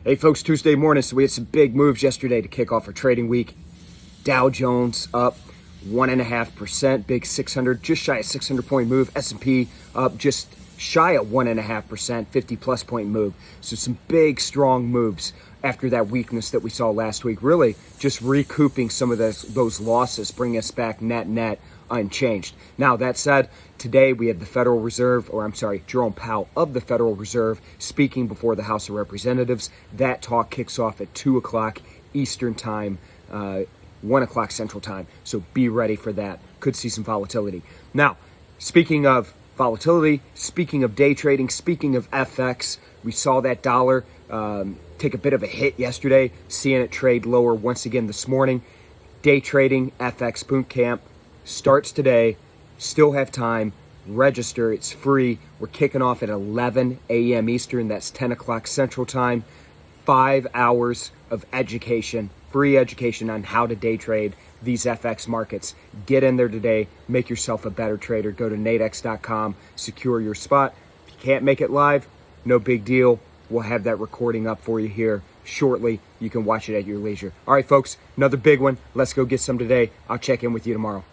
Hey folks, Tuesday morning, so we had some big moves yesterday to kick off our trading week. Dow Jones up 1.5%, big 600, just shy of 600 point move. S&P up just shy of 1.5%, 50 plus point move. So some big, strong moves after that weakness that we saw last week. Really just recouping some of those losses, bringing us back net unchanged. Now, that said, today we have the Federal Reserve, Jerome Powell of the Federal Reserve speaking before the House of Representatives. That talk kicks off at 2 o'clock Eastern time, 1 o'clock Central time. So be ready for that. Could see some volatility. Now, speaking of volatility, speaking of day trading, speaking of FX, we saw that dollar take a bit of a hit yesterday, seeing it trade lower once again this morning. Day trading, FX boot camp starts today. Still have time. Register. It's free. We're kicking off at 11 a.m. Eastern. That's 10 o'clock Central time. 5 hours of education, free education on how to day trade these FX markets. Get in there today. Make yourself a better trader. Go to Nadex.com. Secure your spot. If you can't make it live, no big deal. We'll have that recording up for you here shortly. You can watch it at your leisure. All right, folks, another big one. Let's go get some today. I'll check in with you tomorrow.